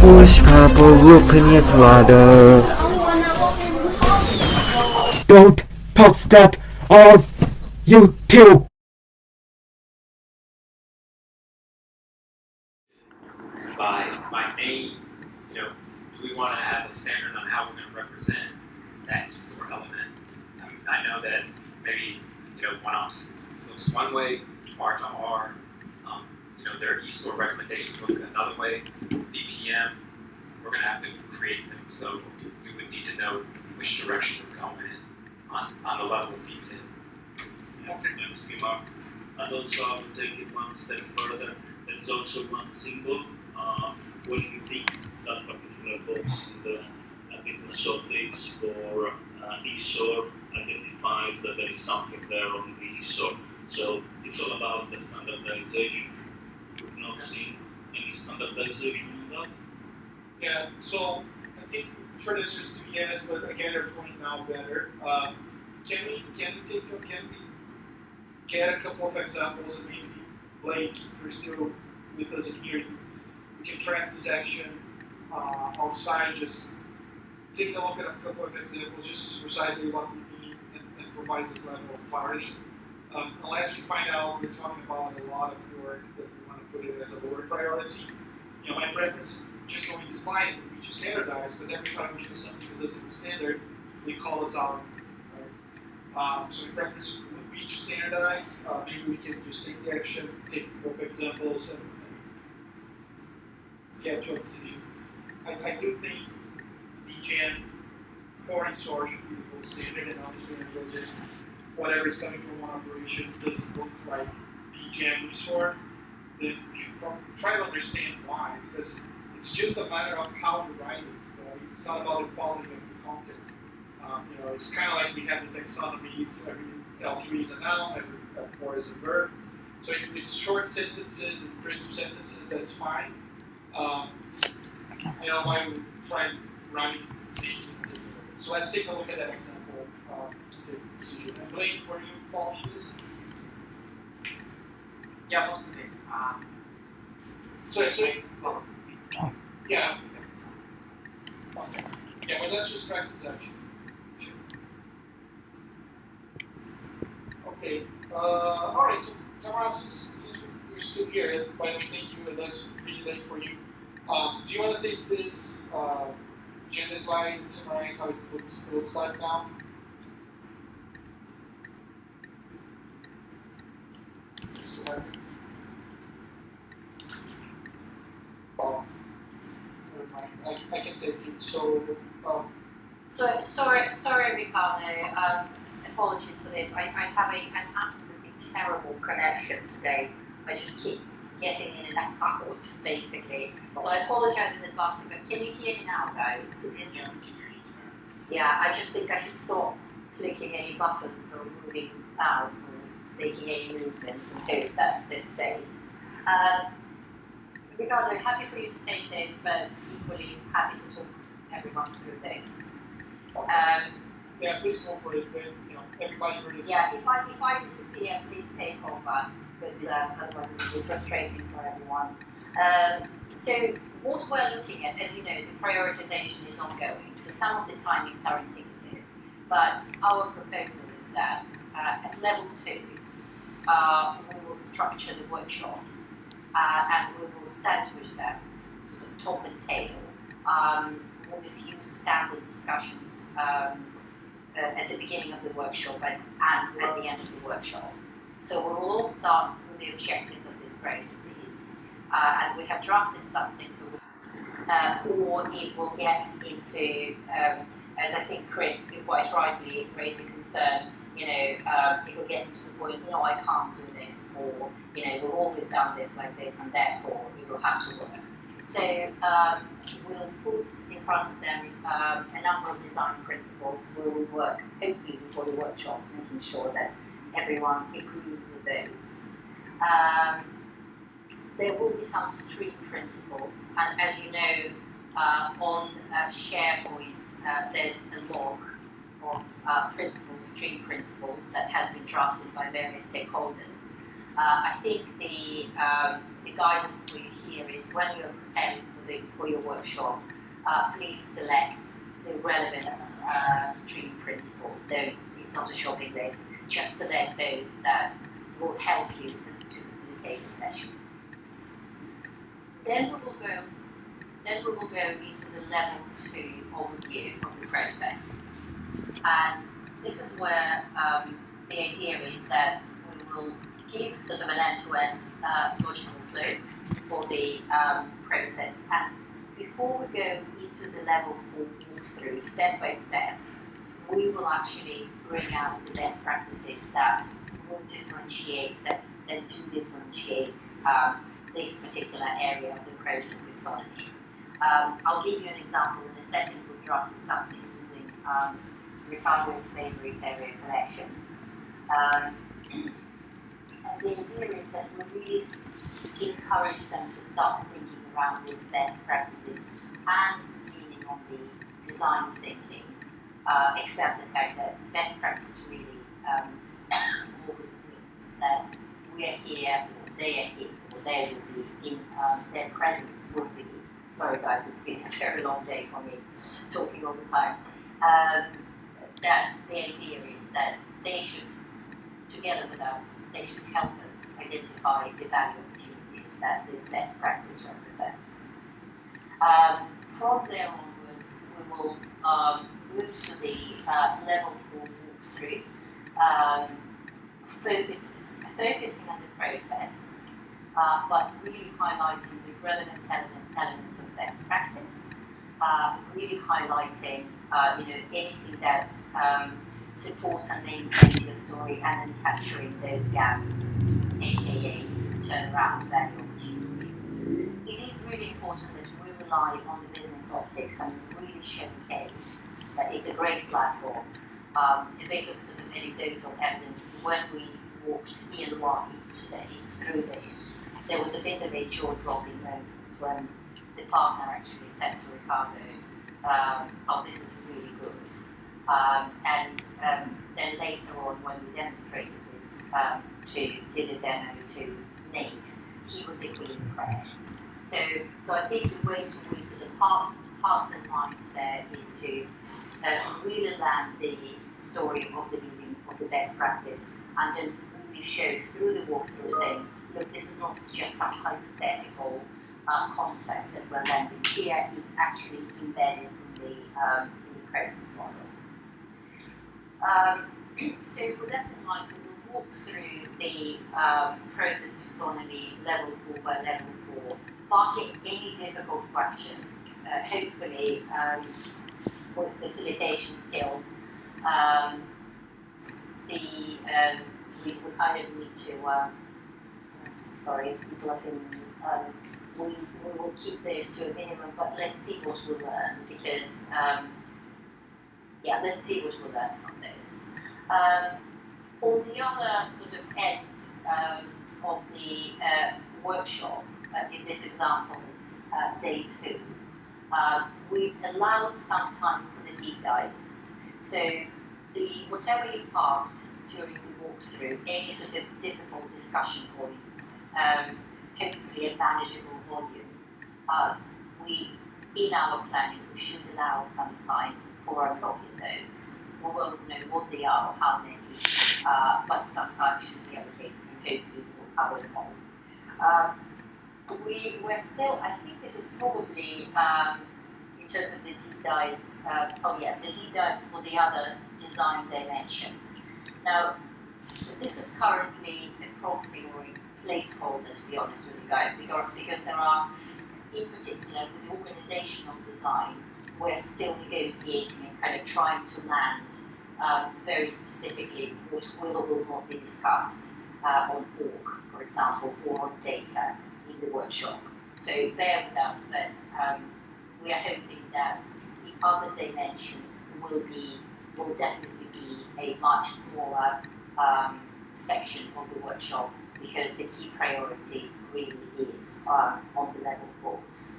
foolish people looking at water. Don't post that on YouTube. By May, do we want to have a standard on how we're going to represent that eSOAR element? I know that maybe, one ops looks one way, R to R, their eSOAR recommendations look another way. BPM, we're going to have to create them, so we would need to know which direction we're going in on the level of detail. Okay, thanks, Mark. And also, I will take it one step further. There is also one symbol. When you think that particular box in the business objects for eSOAR identifies that there is something there on the eSOAR. So it's all about the standardization. We've not seen any standardization on that. Yeah, so I think the short answer is to yes, but again, they're pointing out better. Can we get a couple of examples, and maybe Blake, if you're still with us in here, we can track this action outside, just take a look at a couple of examples, just precisely what we mean, and provide this level of clarity. Unless we find out we're talking about a lot of work that we want to put it as a lower priority. My preference, just going this line, would be to standardize, because every time we show something that doesn't look standard, they call us out. Right? So my preference would be to standardize. Maybe we can just take the action, take a couple of examples, and get to a decision. I do think the DGen for eSOAR should be the gold standard, and honestly, if whatever is coming from one operations doesn't look like DGen eSOAR, then you should try to understand why, because it's just a matter of how you write it. Right? It's not about the quality of the content. It's kind of like we have the taxonomies. Every L3 is a noun, every L4 is a verb. So if it's short sentences and crisp sentences, that's fine. I would try and write things in a different way. So let's take a look at that example to take a decision. And Blake, were you following this? Yeah, most of it. Yeah. Okay. Yeah, but let's just track this action. Okay. All right. So, Tamara, since we're still here, and by the way, thank you, and that's pretty late for you. Do you want to take this agenda slide and summarize how it looks like now? So, I can take it. So sorry, Ricardo. Apologies for this. I have an absolutely terrible connection today. I just keep getting in and out, basically. So I apologize in advance. But can you hear me now, guys? Yeah, we can hear you. Yeah, I just think I should stop clicking any buttons or moving mouse or making any movements and hope that this stays. Ricardo, happy for you to take this, but equally happy to talk everyone through this. Yeah, please go for it. Everybody ready? Yeah, if I disappear, please take over, because otherwise it will be frustrating for everyone. So what we're looking at, as you know, the prioritization is ongoing, so some of the timings are indicative, but our proposal is that at level 2, we will structure the workshops and we will sandwich them sort of top and tail with a few standard discussions at the beginning of the workshop and at the end of the workshop. So we will all start with the objectives of these processes, and we have drafted something or it will get into, as I think Chris quite rightly raised the concern, it will get into the point, I can't do this, or, we've always done this like this, and therefore it will have to work. So we'll put in front of them a number of design principles. We will work, hopefully, before the workshops, making sure that everyone agrees with those. There will be some stream principles, and as you know, on SharePoint, there's a log of stream principles that has been drafted by various stakeholders. I think the guidance for you here is when you're preparing for for your workshop, please select the relevant stream principles. It's not a shopping list. Just select those that will help you to facilitate the session. Then we will go into the level 2 overview of the process. And this is where the idea is that we will give sort of an end-to-end logical flow for the process. And before we go into the level 4 walkthrough, step by step, we will actually bring out the best practices that will differentiate, that do differentiate this particular area of the process taxonomy. I'll give you an example in a second. We've drafted something using Ricardo's favorite area collections. And the idea is that we really encourage them to start thinking around these best practices and leaning on the design thinking, except the fact that best practice really always means that we are here, or they are here, or they will be in their presence will be. Sorry guys, it's been a very long day for me, talking all the time. That the idea is that they should, together with us, they should help us identify the value opportunities that this best practice represents. From there onwards, we will move to the level 4 walkthrough, focusing on the process, but really highlighting the relevant elements of best practice, really highlighting anything that supports and maintains your story, and then capturing those gaps, aka turnaround value opportunities. It is really important that we rely on the business optics and really showcase that it's a great platform. A bit of sort of anecdotal evidence: when we walked EY today through this, there was a bit of a jaw-dropping moment when the partner actually said to Ricardo, "Oh, this is really good." Then later on, when we demonstrated this did a demo to Nate, he was equally impressed. So I think the way to win to the hearts and minds there is to really land the story of the leading of the best practice, and then really show through the walkthrough saying, look, this is not just some hypothetical concept that we're landing here, it's actually embedded in the process model. So with that in mind, we will walk through the process taxonomy level 4 by level 4, parking any difficult questions, hopefully with facilitation skills. We kind of need to, sorry, people are feeling, we will keep those to a minimum, but let's see what we learn, because, let's see what we learn from this. On the other sort of end of the workshop, in this example, it's day 2. We've allowed some time for the deep dives. So whatever you parked during the walkthrough, any sort of difficult discussion points, hopefully a manageable volume, in our planning, we should allow some time for unlocking those. We won't know what they are or how many, but some time should be allocated, and hopefully we'll cover them all. We're still, I think this is probably, in terms of the deep dives, the deep dives for the other design dimensions. Now, this is currently a proxy or a placeholder, to be honest with you guys, because there are, in particular, with the organizational design, we're still negotiating and kind of trying to land very specifically what will or will not be discussed on org, for example, or on data in the workshop. So bear with us, but we are hoping that the other dimensions will definitely be a much smaller section of the workshop, because the key priority really is on the level 4s.